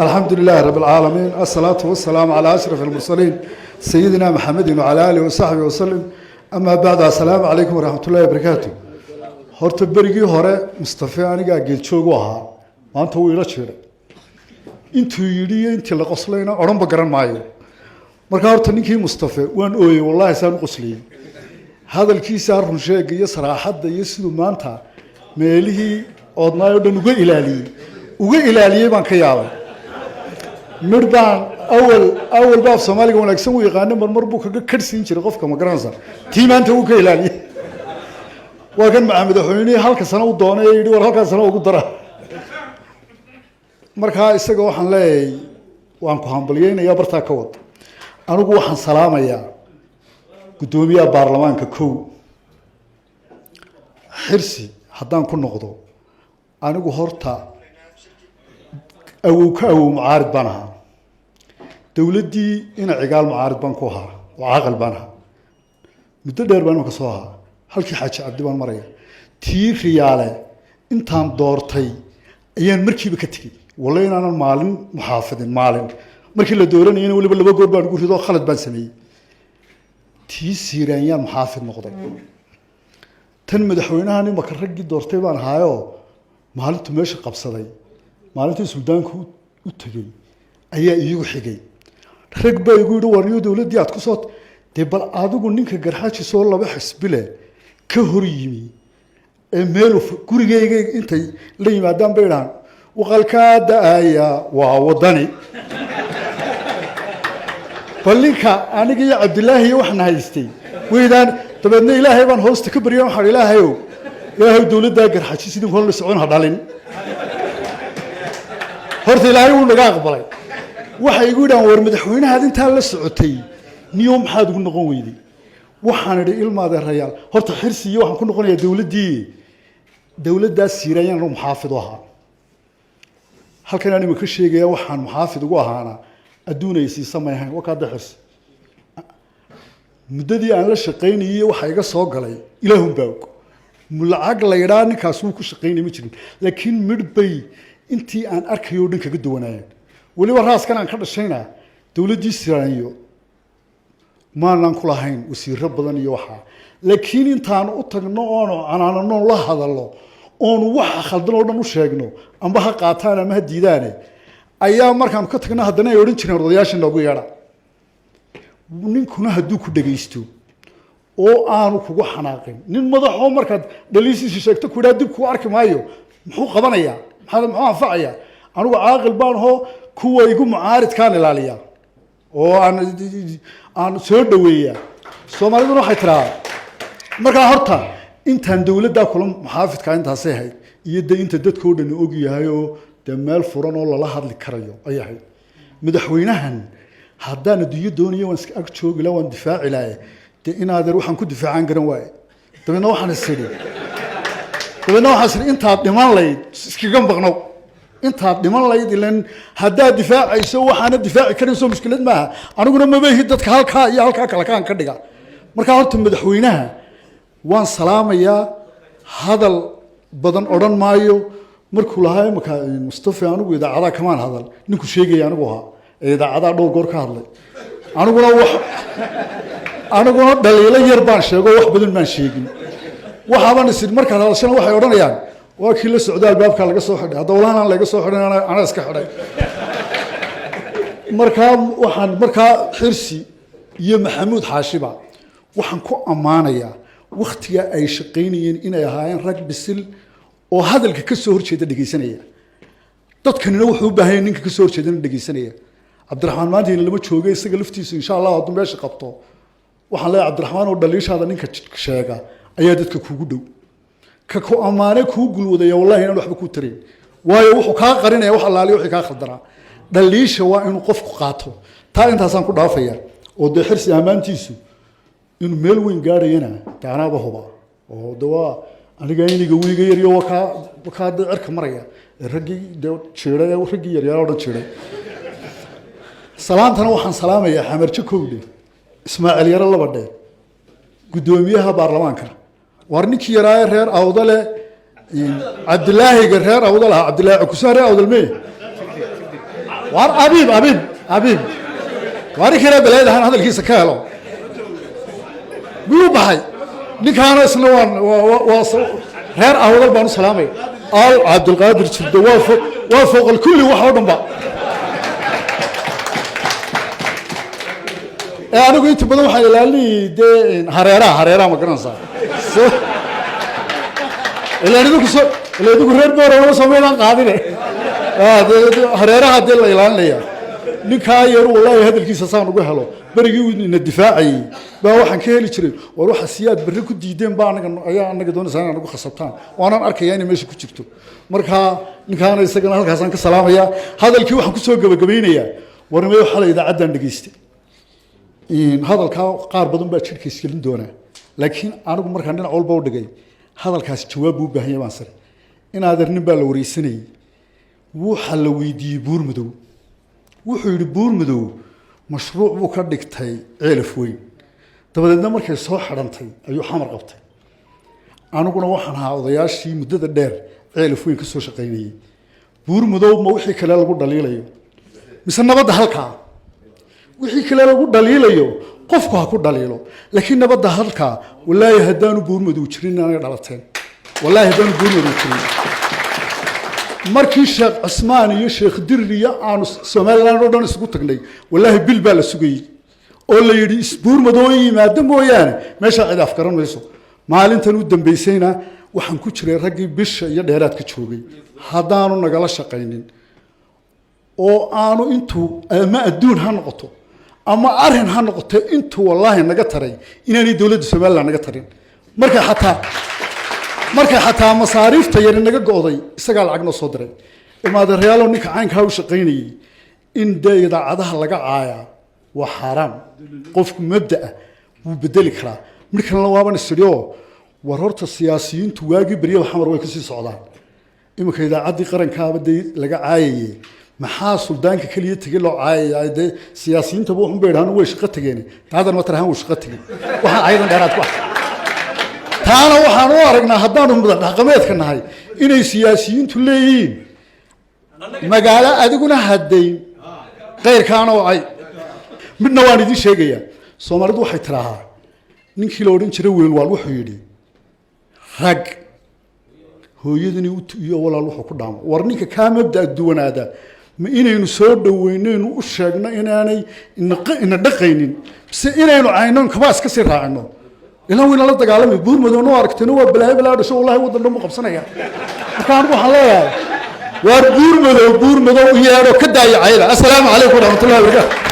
الحمد لله رب العالمين، الصلاة والسلام على أشرف المرسلين سيدنا محمد وعلى آله وصحبه وسلم. أما بعد، السلام عليكم ورحمة الله وبركاته. هرت بريجي هراء مصطفى أنا قاعد شو جوها ما أنت ويلا شيء أنتوا يدي أنت اللي قصلينا أرام بقرن معي مركار تنيكي مصطفى وأنا أوي والله سان قصلي هذا الكيس عارف شيء يسرع حد يسلو ما أنت ماله أضنا يودن وجا إلى بان كيابا مردان أول باب سومالي قلنا كسوي غانم مربوك كرسين شري قفك مقرنصر تيم أنت وجا إلى وكان مع مدحوني هالك سنة ودوني يدور هالك سنة وقدره مركها استجوا حنلاي وانكو هامبليين يا برتا كود أنا جو حن سلامة يا قدومي البرلمان ككو حرسي حدان كل نقطة أنا جو هرتا أو معارض بانها دولتي إن عقال معارض بانكوها وعقل بانها متدير بانو كسوها halkii xaaji cabdibaan maraya tii riyaale intaan doortay ayaan markiiba ka tagay wallahi inaan maalin muxaafadin maalin markii la dooranayay waliba laba goor baan gurido khalad baan sameeyay tii siirayaan muxaafid noqday tan madaxweynahan marka ragii doortay baan haayo maalintu meesha qabsaday maalintii suldaanku u tagay ayaa iigu xigay rag baa igu yiri wariyo dawladii aad ku soo bal adigu ninka garxaaji soo laba xisbile كهريمي ميلو كوريجي أنت لي ما دام بيران وقال كاد آية ووضني فليكا أنا جي عبد الله وحنا هيستي وإذا تبني إلهي بان هوست كبر يوم حر إلهي يا هو دولة داقر حتى سيدهم كل السعون هذالين هرت إلهي ونقاق بلاي وحي يقول أنا ورمدحوين هذا أنت هلا السعودي نيوم حاد قلنا قويدي waxaan idhi ilmaada rayaal horta xirsiyo waxaan ku noqonayaa dawladdaas siirayaan inuu muxaafid u ahaa halkan aan imika sheegaya waxaan muxaafid ugu ahaana adduunaysi sameeyay wakaada xirsi muddadii aan la shaqaynayay waxa iga soo galay ilaahun baa og mulacag la yiraahdo ninkaas uu ku shaqaynay ma jirin laakiin midbay intii aan arkayo dhanka ka duwanaayeen waliba raaskan aan ka dhashayna dawladdii siirayo ما نقول هين وسير بدن يوحى لكن إنتان أتقنا أنا الله هذا الله أن وح خلدنا ولا نشجعنا أم بها قاتنا ما هديدانه أيام مركم كتقنا هدنا يورين شنو رضياش نقول يلا ونكون هدوك دقيستو أو أنا كوجو حناقين نين ماذا عمر كد دليسي شكت كودا دب كوارك مايو محو قبنا يا هذا محو فعيا أنا عاقل بان هو كوا يقوم معارض كان العليا أو أنا سود ويا سومالي دون حترا مركا هرتا إنتان دولة دا كلهم محافظ كائن تاسيه يد إنت دت كود نوجي هايو تمال فران ولا لا هذا الكريو أي هاي مدحوينهن هذا ندي الدنيا ونسك أكتشوج لو ندفاع عليه إن هذا روح نكون دفاع عن جنواي طب نوح نسري طب نوح نسري أنت ضمان لي سكيجم بغنو أنت ضمان لي لأن هذا دفاع يسوي حنا دفاع كنا نسوي مشكلة معها أنا قلنا ما بيهدت كهالكا يا هالكا كلا كان كدقة مركا هرت مدحوينها وان سلام يا هذا بدن أوران مايو مركو لهاي مكا مصطفى أنا وإذا عدا كمان هذا نكو شيء أنا بوها إذا عدا دول جور كهذا أنا قلنا دليل يربان شيء وح بدل ما شيء وحابا نصير مركا هذا الشيء وح يوران يعني وكيل السعودية الباب كان لقى صوحنا هذا ولا أنا لقى صوحنا أنا أسكحري مركا حرسي يا محمود حاشبة وحن كو أمانة وقتها أي شقينيين إن يهاين رج بسل وهذا اللي كسر شيء تدقي سنة تذكر نروح بهاين إنك كسر شيء تدقي سنة عبد الرحمن ما دين لما تشوفه يستقل فتيس إن شاء الله أضم باش قبطه وحن لا عبد الرحمن ودليش هذا إنك شاقة أيادتك كوجدو ككو أمانة كوجل وده يا والله هنا نحب كوترين ويوح كا قرينا يوح الله عليه وحكا خضرا دليش هو إنه قف قاطه تا أنت هسان كل رافيا وده حرص أمانتيسو إنه ملوين قارينا تعنا بهوا ودوا أنا جايين يقولي جاي يريو وكا أرك مريا الرجي ده شيرة والرجي يريا وده شيرة سلام تنوحن سلام يا حمر شكولي إسماعيل يرى الله بدأ قدوميها برلمان كر ورنيك يراي رير أوضله عبد الله يقرر أوضلها عبد الله عكساري أوضل مين war abiib waari kale baleedahan hadalkiisa ka helo buu baxay ninkaana isna waa reer awdal baan u salaamay al Cabdulqaadir jirdo waa fooq kulli wax oo dhanba anigu inta badan waxaan ilaalinay hareeraha ma garanaysaa ilaanidu reer boorama sameeyaan qaadine hareeraha dee la ilaalinaya ninkaa yar wallahi hadalkiisa saan ugu helo barigii ina difaacayay baa waxaan ka heli jiray war waxa siyaad barri ku diideen baa anaga doonaysaa inaan ugu khasabtaan waanaan arkaya inay meesha ku jirto marka ninkaana isagana halkaasaan ka salaamaya hadalkii waxaan kusoo gabagabeynayaa warmay xalay idaacaddaan dhageystay hadalkaa qaar badan baa jirka isgelin doonaa laakiin anigu markaan dhinac walba u dhigay hadalkaasi jawaab buu u baahan yahay baan sare in adeernin baa la wareysanayay waxa la weydiiyey buurmadow wuxuu yidhi buurmadow mashruuc buu ka dhigtay ceelaf weyn dabadeedna markay soo xidhantay ayuu xamar qabtay aniguna waxaan ahaa odayaashii muddada dheer ceelaf weyn ka soo shaqaynayay buurmadow ma wixii kale lagu dhaliilayo mise nabadda halkaa wixii kale lagu dhaliilayo qofku ha ku dhaliilo laakiin nabadda halkaa wallaahi haddaanu buurmadow jirin inaanay dhalateen wallaahi haddaanu buurmadow jirin markii sheekh Cismaan iyo sheekh Dirriya aanu Soomaaliland oo dhan isugu tagnay wallaahi bil baa la sugayay oo la yidhi isbuurmadow yimaado mooyaane meesha cid afkaran mayso maalintan u dambaysayna waxaan ku jiray raggii bisha iyo dheeraadka joogay haddaanu nagala shaqaynin oo aanu intuu ama adduun ha noqoto ama arrin ha noqoto intuu wallaahi naga taray inaanay dowladda Soomaaliland naga tarin markay xataa masaariifta yar naga go'day isagaa lacag noo soo diray imaada realo ninka caynka u shaqaynayay in idaacadaha laga caayaa waa xaraam qofku mabda'a wuu bedeli karaa markan la waaban isriyo war horta siyaasiyiintu waagi bariyada xamar way ka sii socdaan iminka idaacaddii qarankaaba laga caayayay maxaa suldaanka kaliya tagay loo caayay de siyaasiyiinta wuxuu beedhaan way shaqo tageen taadan ma tarahan way shaqo tageen waxa aydan dheeraad ku taana waxaan u aragnaa haddaanu dhaqameedka nahay inay siyaasiyiintu leeyihiin magaalo adiguna haddayn qayrkaana oo ay midna waan idin sheegayaa Soomaalidu waxay tiraahaa ninkii la odhan jiray weelwaal wuxuu yidhi rag hooyadani iyo walaal wuxuu ku dhaamo war ninka kaa mabda duwanaada ma inaynu soo dhaweynaynu u sheegno inaanay ina dhaqaynin bise inaynu aynoon kaba iska sii raacino ilaa wayna la dagaalamay buurmadowna aragtayna waa balaa dhasho wallahi wadan dhan u qabsanaya markaan waxaan leeyahay war buurmadow yeero ka daayacayda assalaamu calaykum wa rahmatullahi wa barakatuh